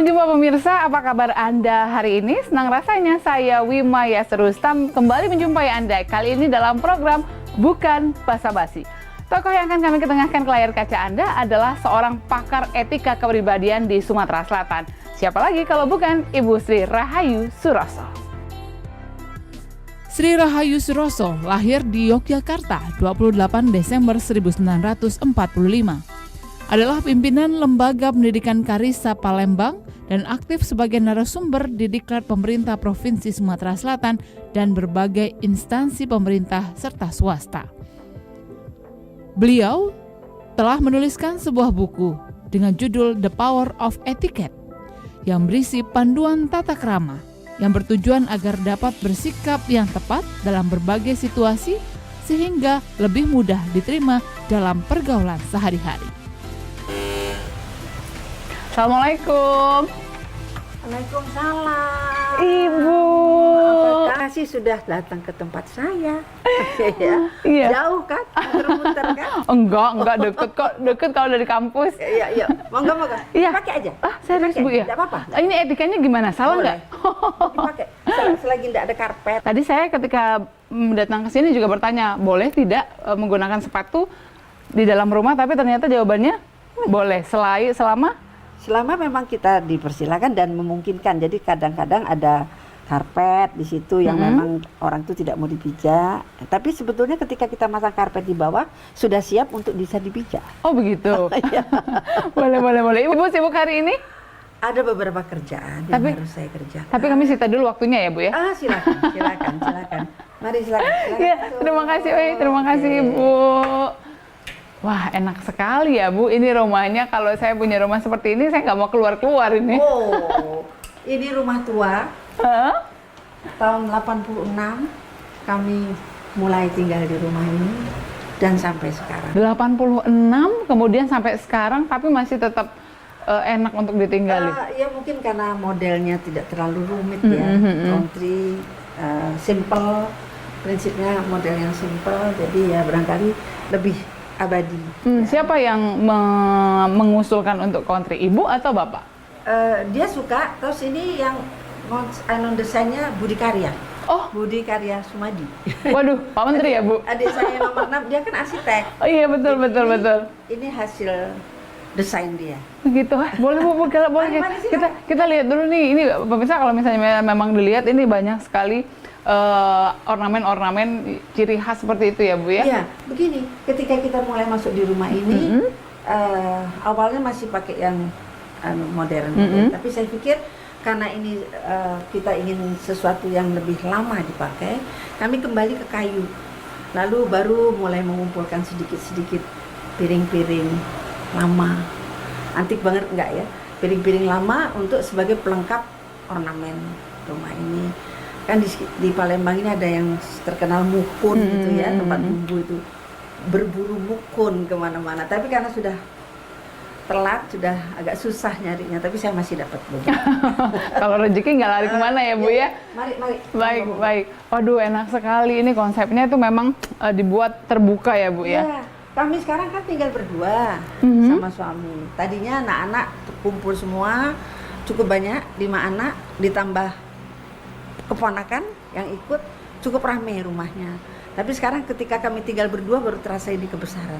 Salam jumpa pemirsa, apa kabar Anda hari ini? Senang rasanya saya Wima Yasir Rustam kembali menjumpai Anda kali ini dalam program Bukan Basa-Basi. Tokoh yang akan kami ketengahkan ke layar kaca Anda adalah seorang pakar etika kepribadian di Sumatera Selatan. Siapa lagi kalau bukan Ibu Sri Rahayu Suroso. Sri Rahayu Suroso lahir di Yogyakarta 28 Desember 1945. Adalah pimpinan Lembaga Pendidikan Karisa Palembang dan aktif sebagai narasumber di Diklat Pemerintah Provinsi Sumatera Selatan dan berbagai instansi pemerintah serta swasta. Beliau telah menuliskan sebuah buku dengan judul The Power of Etiquette yang berisi panduan tata krama yang bertujuan agar dapat bersikap yang tepat dalam berbagai situasi sehingga lebih mudah diterima dalam pergaulan sehari-hari. Assalamualaikum. Waalaikumsalam. Ibu. Terima kasih sudah datang ke tempat saya. Iya. Jauh kan? Muter-muter kan? Enggak deket kok. Deket kalau dari kampus. Iya. Monggo. Iya. Pakai aja. Serius Bu ya? Tidak apa-apa. Ini etikanya gimana? Salah nggak? Dipakai. Selagi tidak ada karpet. Tadi saya ketika datang ke sini juga bertanya, boleh tidak menggunakan sepatu di dalam rumah? Tapi ternyata jawabannya boleh. Selama memang kita dipersilakan dan memungkinkan. Jadi kadang-kadang ada karpet di situ yang memang orang itu tidak mau dipijak. Tapi sebetulnya ketika kita masang karpet di bawah sudah siap untuk bisa dipijak. Oh begitu. boleh. Ibu sibuk hari ini? Ada beberapa kerjaan yang harus saya kerjakan. Tapi kami sita dulu waktunya ya Bu ya. Silakan. Mari silakan. Ya, terima kasih Ibu. Wah, enak sekali ya Bu. Ini rumahnya, kalau saya punya rumah seperti ini, saya nggak mau keluar ini. Oh, ini rumah tua. Tahun 86 kami mulai tinggal di rumah ini dan sampai sekarang. 86, kemudian sampai sekarang, tapi masih tetap enak untuk ditinggali. Ya mungkin karena modelnya tidak terlalu rumit ya, country, simple, prinsipnya model yang simple, jadi ya barangkali lebih abadi. Siapa yang mengusulkan untuk country, Ibu atau Bapak? Dia suka, terus ini yang desainnya Budi Karya. Oh, Budi Karya Sumadi. Waduh, Pak Menteri ya Bu? Adik saya nomor 6, dia kan arsitek. Oh iya, betul. Ini hasil desain dia. Begitu, boleh Bu, boleh. Kita lihat dulu nih, ini pemirsa kalau misalnya memang dilihat ini banyak sekali ornamen-ornamen ciri khas seperti itu ya Bu ya? Iya, begini, ketika kita mulai masuk di rumah ini, awalnya masih pakai yang modern, tapi saya pikir karena ini kita ingin sesuatu yang lebih lama dipakai, kami kembali ke kayu. Lalu baru mulai mengumpulkan sedikit-sedikit piring-piring lama, antik banget enggak ya? Piring-piring lama untuk sebagai pelengkap ornamen rumah ini. Kan di Palembang ini ada yang terkenal mukun gitu ya, tempat bumbu itu berburu mukun kemana-mana. Tapi karena sudah telat, sudah agak susah nyarinya. Tapi saya masih dapat beberapa. Kalau rezeki nggak lari kemana ya Bu ya? Mari. Baik. Waduh, enak sekali. Ini konsepnya itu memang dibuat terbuka ya Bu ya? Ya, kami sekarang kan tinggal berdua sama suami. Tadinya anak-anak kumpul semua, cukup banyak, 5 anak ditambah keponakan yang ikut, cukup ramai rumahnya. Tapi sekarang ketika kami tinggal berdua baru terasa ini kebesaran.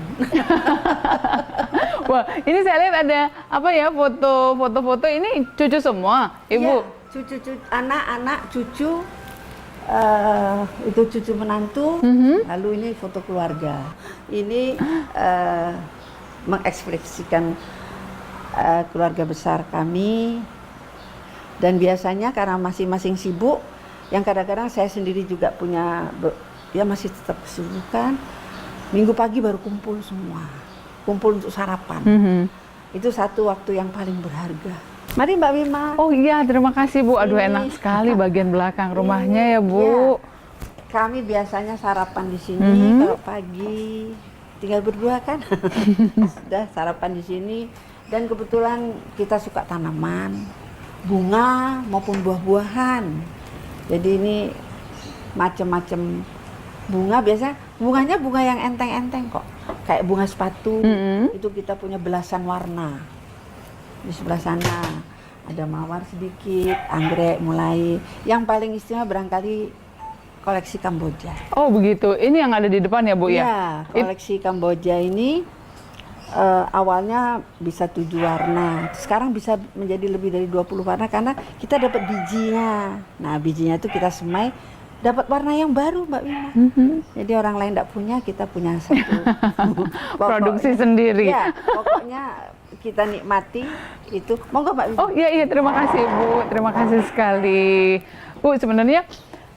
Wah, ini saya lihat ada apa ya, foto-foto ini cucu semua, Ibu? Ya, cucu, anak-anak, cucu, itu cucu menantu, lalu ini foto keluarga. Ini mengekspresikan keluarga besar kami. Dan biasanya karena masing-masing sibuk, yang kadang-kadang saya sendiri juga punya, ya masih tetap kesibukan. Minggu pagi baru kumpul semua, kumpul untuk sarapan. Itu satu waktu yang paling berharga. Mari Mbak Wima. Oh iya, terima kasih Bu. Aduh, enak sekali bagian belakang rumahnya ya Bu. Ya. Kami biasanya sarapan di sini kalau pagi, tinggal berdua kan. Sudah sarapan di sini. Dan kebetulan kita suka tanaman, bunga maupun buah-buahan. Jadi ini macam-macam bunga, biasanya bunganya bunga yang enteng-enteng kok. Kayak bunga sepatu, itu kita punya belasan warna. Di sebelah sana ada mawar sedikit, anggrek mulai. Yang paling istimewa barangkali koleksi Kamboja. Oh begitu, ini yang ada di depan ya Bu ya? Iya, koleksi Kamboja ini awalnya bisa 7 warna, sekarang bisa menjadi lebih dari 20 warna karena kita dapat bijinya. Nah bijinya itu kita semai, dapat warna yang baru Mbak Wina. Jadi orang lain tidak punya, kita punya satu. Produksi sendiri. Ya, pokoknya kita nikmati itu. Monggo Mbak Wina. Oh iya, terima kasih Bu, terima kasih sekali. Bu, sebenarnya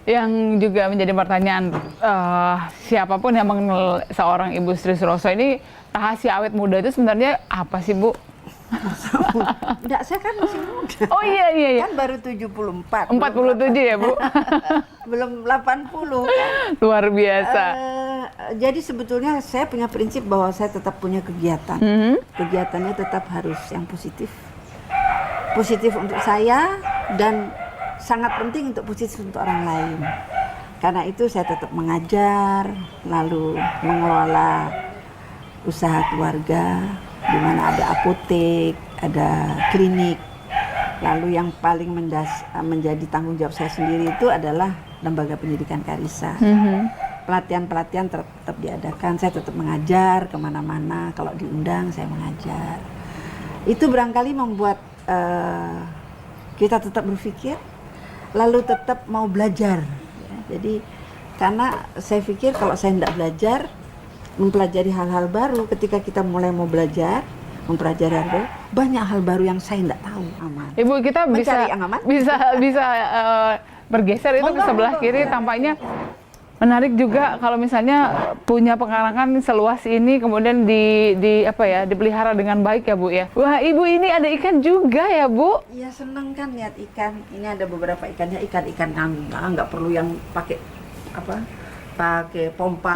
yang juga menjadi pertanyaan, siapapun yang mengenal seorang Ibu Sri Suroso ini, rahasia awet muda itu sebenarnya apa sih Bu? Enggak, saya kan masih muda. Oh iya. Kan baru 74. 47 ya Bu? Belum 80 kan. Luar biasa. Jadi sebetulnya saya punya prinsip bahwa saya tetap punya kegiatan. Kegiatannya tetap harus yang positif. Positif untuk saya dan sangat penting untuk positif untuk orang lain. Karena itu saya tetap mengajar, lalu mengelola usaha keluarga, di mana ada apotek, ada klinik. Lalu yang paling menjadi tanggung jawab saya sendiri itu adalah lembaga pendidikan Karisa. Pelatihan-pelatihan tetap diadakan, saya tetap mengajar kemana-mana, kalau diundang saya mengajar. Itu barangkali membuat kita tetap berpikir, lalu tetap mau belajar. Ya, jadi karena saya pikir kalau saya tidak belajar, mempelajari hal-hal baru, ketika kita mulai mau belajar, mempelajari hal baru, banyak hal baru yang saya tidak tahu. Aman. Ibu, kita Mencari yang aman. bisa bergeser itu ke sebelah kiri, tampaknya menarik juga kalau misalnya punya pekarangan seluas ini, kemudian dipelihara dengan baik ya Bu ya. Wah Ibu, ini ada ikan juga ya Bu? Iya, seneng kan lihat ikan. Ini ada beberapa ikannya, ikan nggak perlu yang pakai pompa,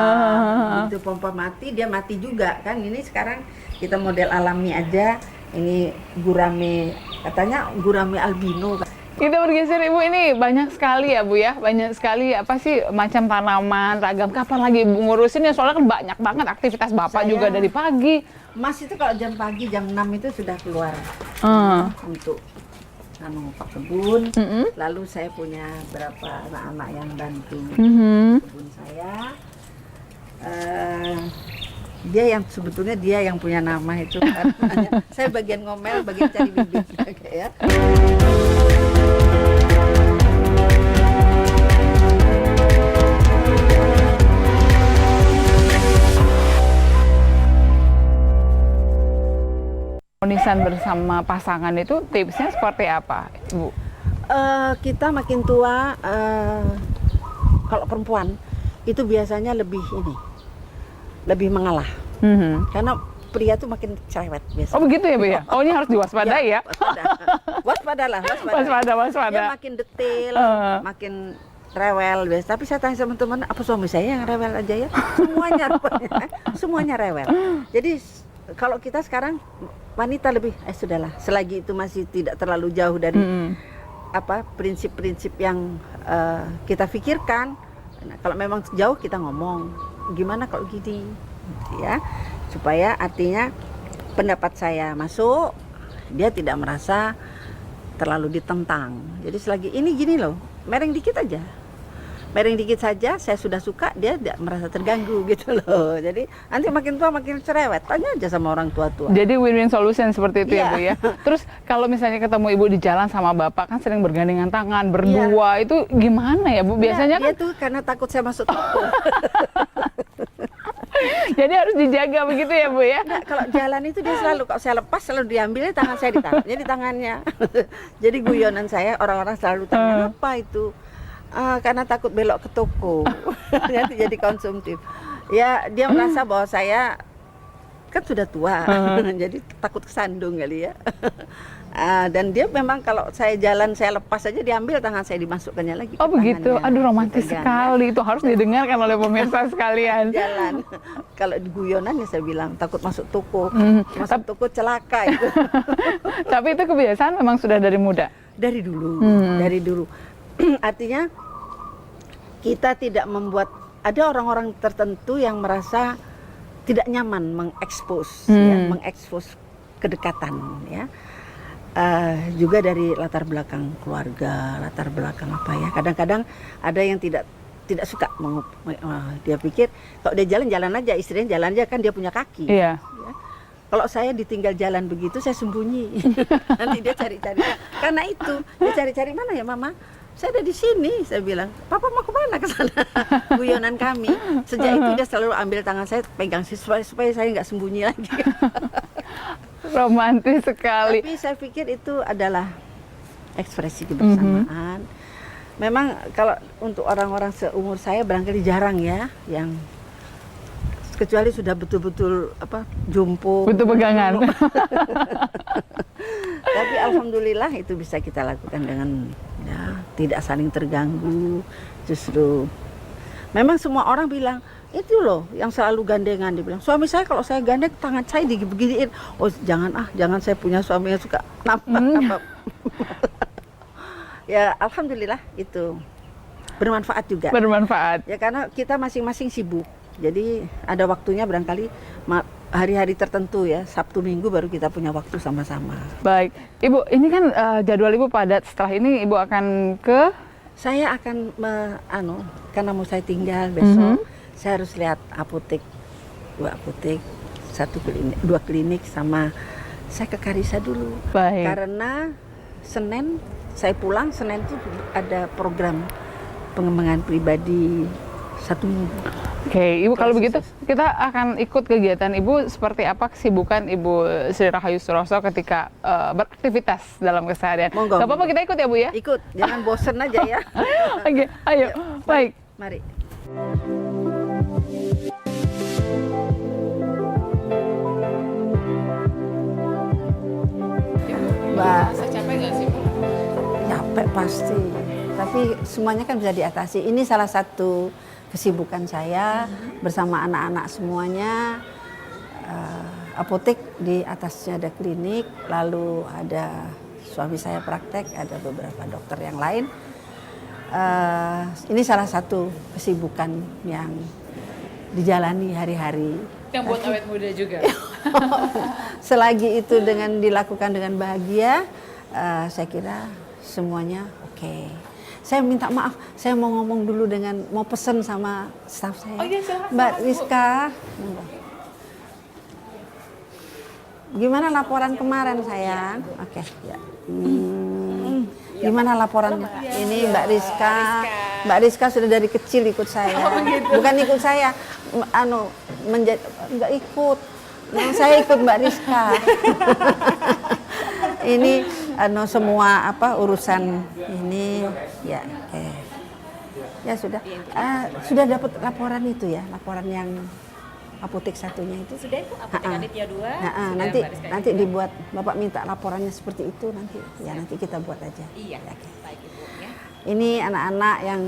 itu pompa mati, dia mati juga kan. Ini sekarang kita model alami aja. Ini gurame, katanya gurame albino. Kita bergeser Ibu, ini banyak sekali ya Bu ya, banyak sekali apa sih macam tanaman, ragam. Kapan lagi Ibu ngurusinnya? Soalnya kan banyak banget aktivitas Bapak juga dari pagi. Mas itu kalau jam pagi, jam 6 itu sudah keluar untuk Pak kebun. Lalu saya punya berapa anak-anak yang bantu kebun saya. Sebetulnya dia yang punya nama itu. Saya bagian ngomel, bagian cari bibit ya. Nisan bersama pasangan itu tipsnya seperti apa, Bu? Kita makin tua, kalau perempuan itu biasanya lebih mengalah. Karena pria tuh makin cerewet biasanya. Oh begitu ya Bu ya? Oh ini harus diwaspadai ya? Waspadalah. Waspada. Dia makin detail, makin rewel biasa. Tapi saya tanya sama teman, apa suami saya yang rewel aja ya? Semuanya rewel. Jadi kalau kita sekarang wanita lebih sudahlah, selagi itu masih tidak terlalu jauh dari prinsip-prinsip yang kita pikirkan. Nah, kalau memang jauh kita ngomong gimana kalau gini ya, supaya artinya pendapat saya masuk, dia tidak merasa terlalu ditentang. Jadi selagi ini gini loh, mereng dikit saja saya sudah suka, dia tidak merasa terganggu gitu loh. Jadi nanti makin tua makin cerewet, tanya aja sama orang tua-tua. Jadi win-win solution seperti itu ya Bu ya. Terus kalau misalnya ketemu Ibu di jalan sama Bapak kan sering bergandengan tangan berdua, itu gimana ya Bu? Biasanya dia tuh karena takut saya masuk toko. Jadi harus dijaga begitu ya Bu ya? Nah, kalau jalan itu dia selalu, kalau saya lepas selalu diambilnya tangan saya di tangannya. Jadi guyonan saya, orang-orang selalu tanya apa itu? Karena takut belok ke toko. Nanti jadi konsumtif. Ya dia merasa bahwa saya kan sudah tua, jadi takut kesandung kali ya. Dan dia memang kalau saya jalan, saya lepas aja, diambil tangan saya, dimasukkannya lagi. Oh begitu, aduh romantis sekali. Itu harus didengarkan oleh pemirsa sekalian. Jalan, kalau di guyonan ya saya bilang takut masuk toko, masuk toko celaka itu. Tapi itu kebiasaan memang sudah dari muda? Dari dulu, dari dulu. Artinya kita tidak membuat, ada orang-orang tertentu yang merasa tidak nyaman mengekspos, ya, mengekspos kedekatan, ya. juga dari latar belakang keluarga, latar belakang apa ya. Kadang-kadang ada yang tidak suka dia pikir kalau dia jalan aja, istrinya jalan aja kan dia punya kaki. Iya. Ya. Kalau saya ditinggal jalan begitu saya sembunyi. Nanti dia cari-cari. Karena itu dia cari-cari, mana ya mama? Saya ada di sini, saya bilang. Papa mau kemana ke sana? Guyonan kami. Sejak itu dia selalu ambil tangan saya, pegang supaya saya nggak sembunyi lagi. Romantis sekali. Tapi saya pikir itu adalah ekspresi kebersamaan. Memang kalau untuk orang-orang seumur saya barangkali jarang ya yang kecuali sudah betul-betul jumpo. Butuh pegangan. Tapi alhamdulillah itu bisa kita lakukan dengan ya, tidak saling terganggu. Justru memang semua orang bilang itu loh yang selalu gandengan, dibilang suami saya kalau saya gandeng tangan saya digigit-gigitin. Oh jangan saya punya suami yang suka nampak. Ya alhamdulillah itu bermanfaat juga. Bermanfaat. Ya karena kita masing-masing sibuk. Jadi ada waktunya barangkali hari-hari tertentu ya, Sabtu Minggu baru kita punya waktu sama-sama. Baik, Ibu, ini kan jadwal Ibu padat. Setelah ini Ibu akan ke? Saya akan karena mau saya tinggal besok, saya harus lihat apotek, 2 apotek, 2 klinik sama saya ke Karisa dulu. Baik. Karena Senin saya pulang, Senin itu ada program pengembangan pribadi 1 minggu. Oke, Ibu kalau begitu kita akan ikut kegiatan Ibu seperti apa kesibukan Ibu Sri Rahayu Suroso ketika beraktivitas dalam keseharian. Monggo. Gak apa-apa kita ikut ya Bu ya? Ikut, jangan bosen aja ya. Oke, ayo. Baik. Mari. Mbak, Saya capek nggak sih Bu? capek pasti. Tapi semuanya kan bisa diatasi. Ini salah satu kesibukan saya bersama anak-anak semuanya. Apotek di atasnya ada klinik, lalu ada suami saya praktek, ada beberapa dokter yang lain. Ini salah satu kesibukan yang dijalani hari-hari. Yang buat awet muda juga. Selagi itu dilakukan dengan bahagia, saya kira semuanya oke. Saya minta maaf, saya mau ngomong dulu mau pesen sama staf saya. Oh iya, silahkan, Mbak silahkan, Bu. Rizka. Gimana laporan kemarin sayang? Oke, ya. Gimana laporan ini Mbak Rizka? Mbak Rizka sudah dari kecil ikut saya. Bukan ikut saya, nggak ikut. Saya ikut Mbak Rizka. Ini semua urusan ini ya oke. Ya sudah dapat laporan itu ya, laporan yang apotek satunya itu. Sudah itu apotek Aditya 2. Nanti dibuat, Bapak minta laporannya seperti itu nanti. Ya nanti kita buat aja. Iya. Ya, oke. Baik Ibu ya. Ini anak-anak yang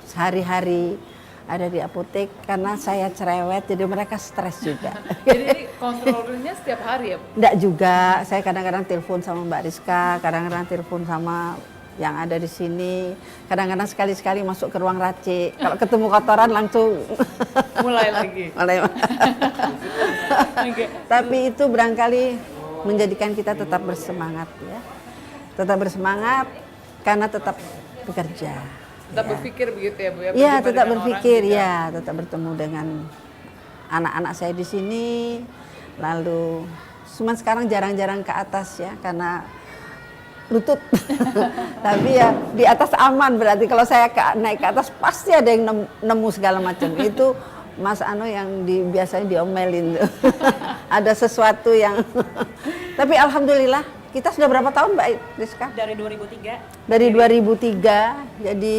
sehari-hari ada di apotek karena saya cerewet jadi mereka stres juga. Jadi ini kontrolnya setiap hari ya Bu? Enggak juga, saya kadang-kadang telepon sama Mbak Rizka, kadang-kadang telepon sama yang ada di sini, kadang-kadang sekali-sekali masuk ke ruang racik. Kalau ketemu kotoran langsung Mulai lagi. Okay. Tapi itu barangkali menjadikan kita tetap bersemangat ya. Tetap bersemangat karena tetap bekerja. Tetap berpikir begitu ya Bu ya? Iya, Berjumpa tetap dengan berpikir orang juga. ya, tetap bertemu dengan anak-anak saya di sini. Lalu cuman sekarang jarang-jarang ke atas ya karena lutut. Tapi ya di atas aman, berarti kalau saya naik ke atas pasti ada yang nemu segala macam. Itu Mas yang biasanya diomelin tuh. Ada sesuatu yang tapi alhamdulillah kita sudah berapa tahun Mbak Rizka? Dari 2003. Dari 2003 jadi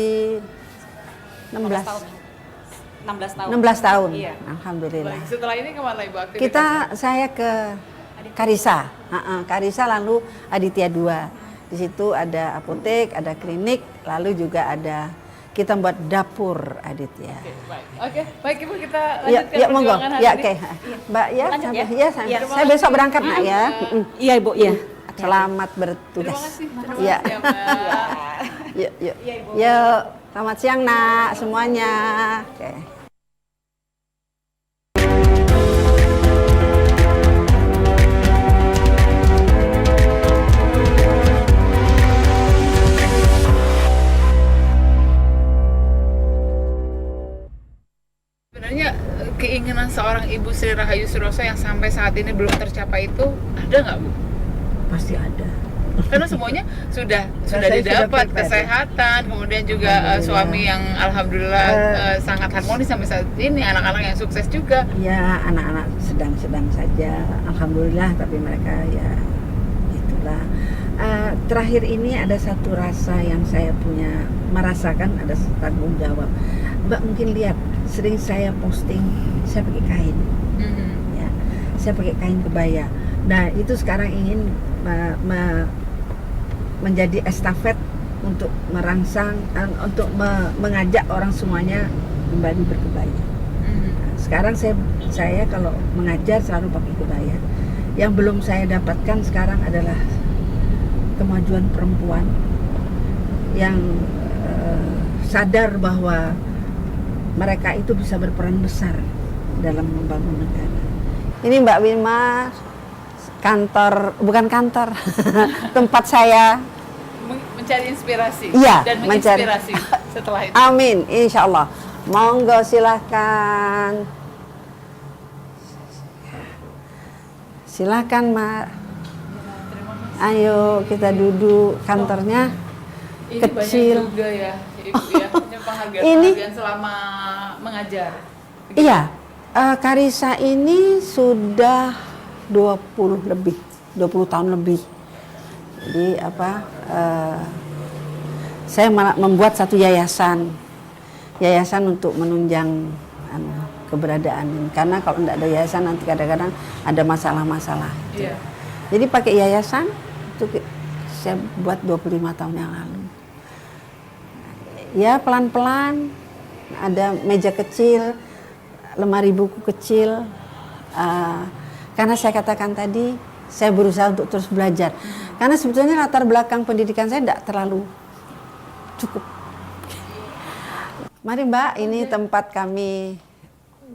16 tahun. 16 tahun. 16 tahun. Iya. Alhamdulillah. Baik, setelah ini kemana Ibu aktivitasnya? Saya ke Karisa. Karisa lalu Aditya 2. Di situ ada apotek, ada klinik, lalu juga ada kita buat dapur Aditya. Oke, baik Ibu kita Ya, lanjutkan ya monggo. perjuangan hari Ya, ini. oke. Mbak ya, Lanjut sampai, ya? ya, Iya. saya besok berangkat Nak ya. Iya Ibu, iya. Selamat Terima bertugas. kasih. Terima Ya. kasih ya Mbak. Yuk, yuk. Iya, Ibu. Yuk, selamat siang Nak semuanya. Oke. keinginan seorang Ibu Sri Rahayu Suroso yang sampai saat ini belum tercapai itu ada nggak, Bu? Pasti ada. Karena semuanya sudah Saya didapat, sudah prepare. kesehatan, kemudian juga Alhamdulillah. suami yang alhamdulillah sangat harmonis sampai saat ini, anak-anak yang sukses juga. Ya, anak-anak sedang-sedang saja, alhamdulillah. Tapi mereka ya itulah. Terakhir ini ada satu rasa yang saya punya, merasakan ada tanggung jawab. Mbak mungkin lihat, sering saya posting, saya pakai kain, ya, saya pakai kain kebaya. Nah itu sekarang ingin menjadi estafet untuk merangsang, untuk mengajak orang semuanya kembali berkebaya. Sekarang saya kalau mengajar selalu pakai kebaya. Yang belum saya dapatkan sekarang adalah kemajuan perempuan yang sadar bahwa mereka itu bisa berperan besar dalam membangun negara. Ini Mbak Wilma, bukan kantor, tempat saya. Mencari inspirasi Iya, dan mencari. menginspirasi setelah itu. Amin, insya Allah. Monggo silahkan. Silahkan Mak. Ayo kita duduk, kantornya Ini kecil. banyak juga ya, Ibu ya, punya penghargaan Ini- selama mengajar. Iya, Karisa ini sudah 20 tahun lebih. Jadi saya membuat satu yayasan untuk menunjang keberadaan ini. Karena kalau tidak ada yayasan nanti kadang-kadang ada masalah-masalah. Iya. Jadi pakai yayasan itu saya buat 25 tahun yang lalu. Ya pelan-pelan, ada meja kecil, lemari buku kecil. Karena saya katakan tadi, saya berusaha untuk terus belajar. Karena sebetulnya latar belakang pendidikan saya tidak terlalu cukup. Mari Mbak, ini tempat kami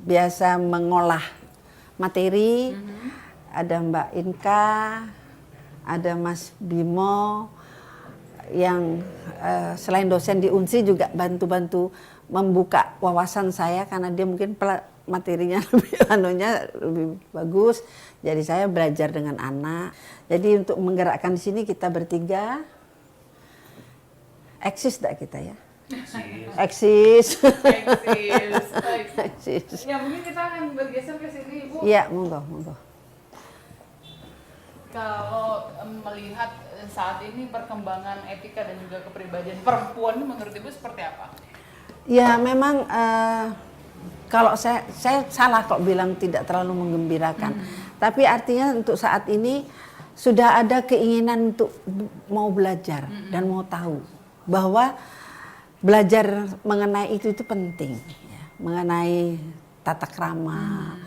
biasa mengolah materi. Ada Mbak Inka, ada Mas Bimo, yang selain dosen di UNSI juga bantu-bantu membuka wawasan saya karena dia mungkin materinya lebih bagus. Jadi saya belajar dengan anak. Jadi untuk menggerakkan di sini kita bertiga. Eksis tidak kita ya? Eksis. Eksis. Ya mungkin kita akan bergeser ke sini, Ibu. Iya, monggo. Kalau melihat saat ini perkembangan etika dan juga kepribadian perempuan ini menurut Ibu seperti apa? Ya memang kalau saya salah kok bilang tidak terlalu menggembirakan. Tapi artinya untuk saat ini sudah ada keinginan untuk mau belajar dan mau tahu bahwa belajar mengenai itu penting, ya. Mengenai tata krama,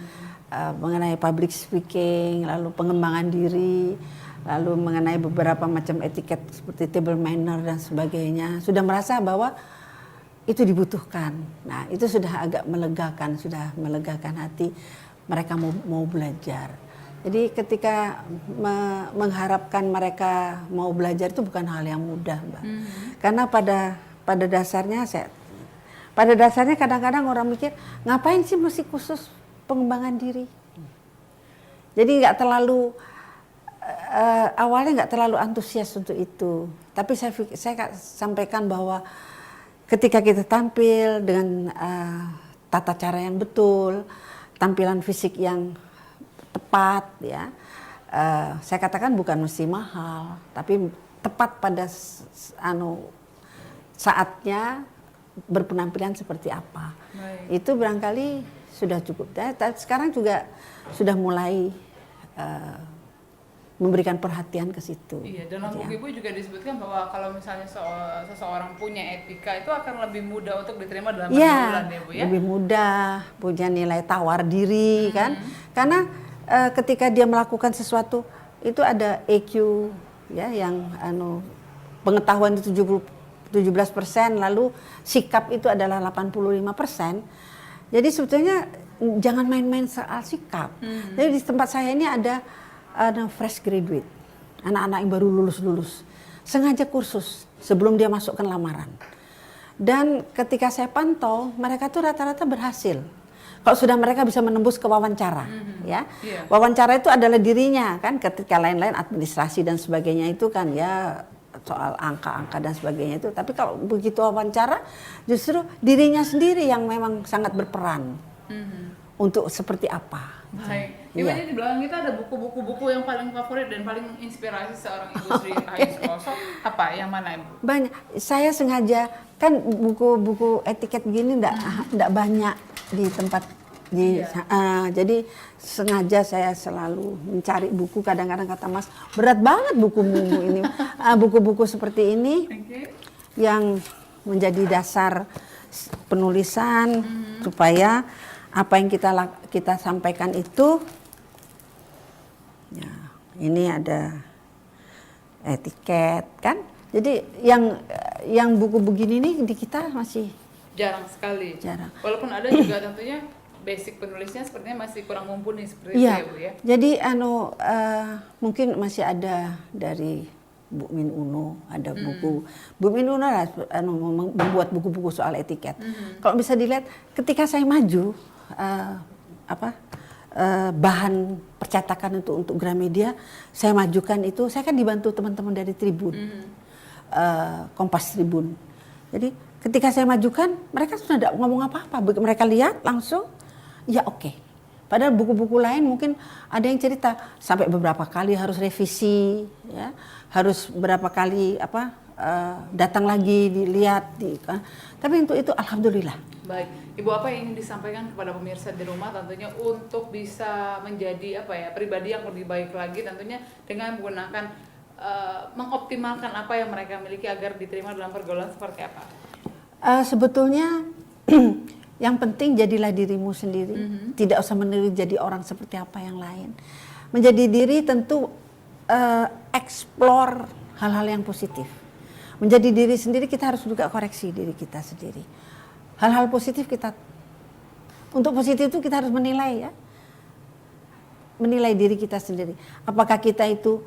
mengenai public speaking, lalu pengembangan diri, lalu mengenai beberapa macam etiket seperti table manner dan sebagainya. Sudah merasa bahwa itu dibutuhkan. Nah, itu sudah agak melegakan hati mereka mau belajar. Jadi ketika mengharapkan mereka mau belajar itu bukan hal yang mudah, Mbak. Karena pada dasarnya kadang-kadang orang mikir, ngapain sih mesti khusus pengembangan diri? Jadi awalnya nggak terlalu antusias untuk itu. Tapi saya sampaikan bahwa ketika kita tampil dengan tata cara yang betul, tampilan fisik yang tepat, ya, saya katakan bukan mesti mahal, tapi tepat pada saatnya berpenampilan seperti apa. Baik. Itu barangkali sudah cukup. Sekarang juga sudah mulai memberikan perhatian ke situ. Iya, dalam buku Ibu juga disebutkan bahwa kalau misalnya seseorang punya etika itu akan lebih mudah untuk diterima dalam pergaulan ya, Bu ya. Lebih mudah, punya nilai tawar diri kan. Karena ketika dia melakukan sesuatu itu ada EQ ya yang pengetahuan itu 17%, lalu sikap itu adalah 85%. Jadi sebetulnya jangan main-main soal sikap. Jadi di tempat saya ini ada fresh graduate, anak-anak yang baru lulus, sengaja kursus sebelum dia masukkan lamaran. Dan ketika saya pantau, mereka tuh rata-rata berhasil. Kalau sudah mereka bisa menembus ke wawancara, ya. Iya. Wawancara itu adalah dirinya kan, ketika lain-lain administrasi dan sebagainya itu kan ya soal angka-angka dan sebagainya itu. Tapi kalau begitu wawancara, justru dirinya sendiri yang memang sangat berperan untuk seperti apa. Baik. Iya. Ibu, di belakang kita ada buku-buku yang paling favorit dan paling inspirasi seorang Ibu Sri Rahayu Suroso. Apa? Yang mana, Ibu? Banyak. Saya sengaja kan buku-buku etiket begini enggak banyak di tempat jadi sengaja saya selalu mencari buku. Kadang-kadang kata Mas, berat banget bukumu ini. Buku-buku seperti ini yang menjadi dasar penulisan supaya apa yang kita sampaikan itu, ya, ini ada etiket kan. Jadi yang buku begini nih di kita masih Jarang sekali. jarang. Walaupun ada juga tentunya basic penulisnya sepertinya masih kurang mumpuni seperti itu Iya. ya, Bu ya. Jadi mungkin masih ada dari Bu Min Uno, ada buku. Bu Min Uno lah membuat buku-buku soal etiket. Kalau bisa dilihat ketika saya maju bahan percetakan untuk Gramedia, saya majukan itu, saya kan dibantu teman-teman dari Tribun. Kompas Tribun. Jadi ketika saya majukan, mereka sudah tidak ngomong apa-apa. Mereka lihat langsung, ya oke. Padahal buku-buku lain mungkin ada yang cerita sampai beberapa kali harus revisi, ya, harus berapa kali datang lagi dilihat. Tapi untuk itu alhamdulillah. Baik, Ibu, apa yang ingin disampaikan kepada pemirsa di rumah tentunya untuk bisa menjadi pribadi yang lebih baik lagi tentunya dengan menggunakan mengoptimalkan apa yang mereka miliki agar diterima dalam pergaulan seperti apa? Sebetulnya yang penting jadilah dirimu sendiri. Tidak usah meniru jadi orang seperti apa yang lain. Menjadi diri tentu explore hal-hal yang positif. Menjadi diri sendiri kita harus juga koreksi diri kita sendiri. Hal-hal positif untuk positif itu kita harus menilai, ya. Menilai diri kita sendiri. Apakah kita itu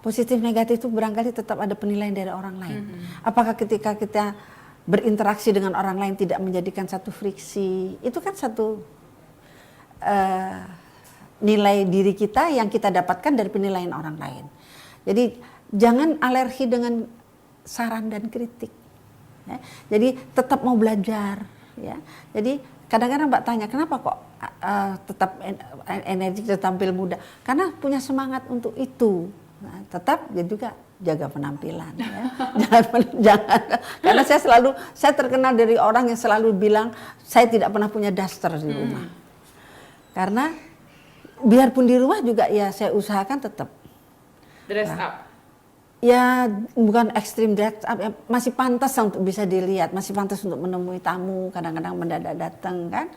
positif negatif itu barangkali tetap ada penilaian dari orang lain. Apakah ketika kita berinteraksi dengan orang lain tidak menjadikan satu friksi, itu kan satu nilai diri kita yang kita dapatkan dari penilaian orang lain. Jadi jangan alergi dengan saran dan kritik. Ya. Jadi tetap mau belajar. Ya. Jadi kadang-kadang Mbak tanya, kenapa kok tetap energi tampil muda? Karena punya semangat untuk itu. Nah, tetap juga jaga penampilan, ya. jangan karena saya terkenal dari orang yang selalu bilang saya tidak pernah punya daster di rumah. Karena biarpun di rumah juga ya saya usahakan tetap Dress up. Ya bukan ekstrim dress up, ya, masih pantas untuk bisa dilihat, masih pantas untuk menemui tamu, kadang-kadang mendadak datang kan.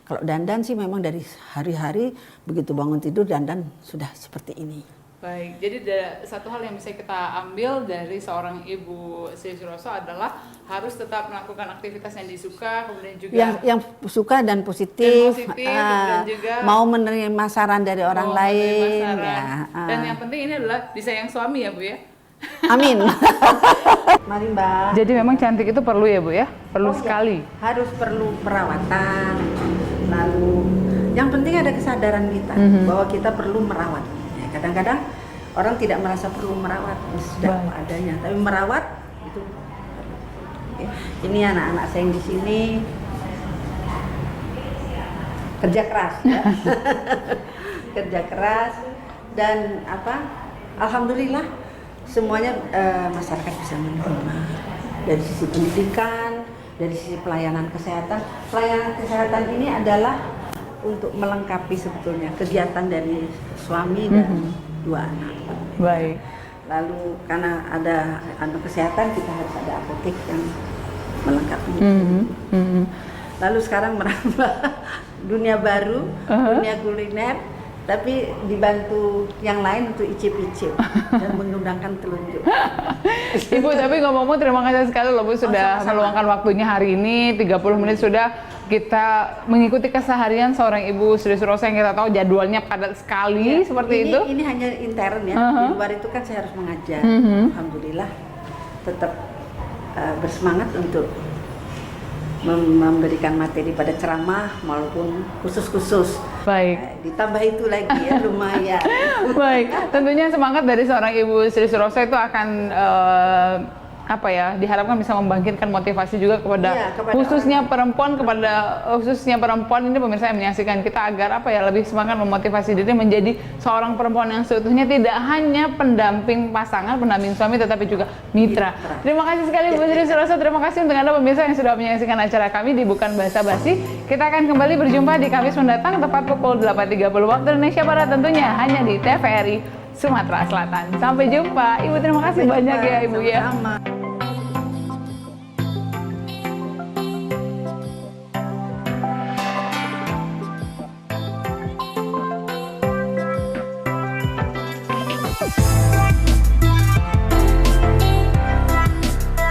Kalau dandan sih memang dari hari-hari begitu bangun tidur dandan sudah seperti ini. Baik, jadi ada satu hal yang bisa kita ambil dari seorang Ibu Sri Suroso adalah harus tetap melakukan aktivitas yang disuka, kemudian juga yang suka dan positif, kemudian juga mau menerima saran dari orang lain. Ya, Dan yang penting ini adalah disayang suami ya Bu ya. Amin. Mari Mbak. Jadi memang cantik itu perlu ya Bu ya, perlu sekali. Ya, harus perlu perawatan. Lalu yang penting ada kesadaran kita bahwa kita perlu merawat. Kadang-kadang orang tidak merasa perlu merawat, sudah adanya, tapi merawat itu. Ini anak-anak saya yang di sini kerja keras, ya. Kerja keras dan alhamdulillah semuanya masyarakat bisa menerima dari sisi pendidikan, dari sisi pelayanan kesehatan. Pelayanan kesehatan ini adalah untuk melengkapi sebetulnya kegiatan dari suami dan dua anak. Baik. Lalu karena ada anak kesehatan kita harus ada apotek yang melengkapi. Lalu sekarang merambah dunia baru, dunia kuliner, tapi dibantu yang lain untuk icip-icip dan mengundangkan telunjuk. Ibu, tapi ngomong-ngomong terima kasih sekali loh Bu sudah meluangkan waktunya hari ini, 30 menit sudah kita mengikuti keseharian seorang Ibu Sri Suroso yang kita tahu jadwalnya padat sekali seperti itu. Ini hanya intern ya, di luar itu kan saya harus mengajar. Alhamdulillah tetap bersemangat untuk memberikan materi pada ceramah maupun khusus-khusus. Baik. Ditambah itu lagi ya lumayan. Baik, tentunya semangat dari seorang Ibu Sri Suroso itu akan diharapkan bisa membangkitkan motivasi juga kepada, kepada khususnya perempuan ini pemirsa yang menyaksikan kita agar lebih semangat memotivasi diri menjadi seorang perempuan yang seutuhnya, tidak hanya pendamping pasangan, pendamping suami, tetapi juga mitra. Terima kasih sekali Ibu Sri Suroso, terima kasih untuk Anda pemirsa yang sudah menyaksikan acara kami di Bukan Basa Basi. Kita akan kembali berjumpa di Kamis mendatang tepat pukul 8.30 waktu Indonesia Barat, tentunya hanya di TVRI Sumatera Selatan. Sampai jumpa Ibu, terima kasih banyak ya Ibu ya. Sama-sama.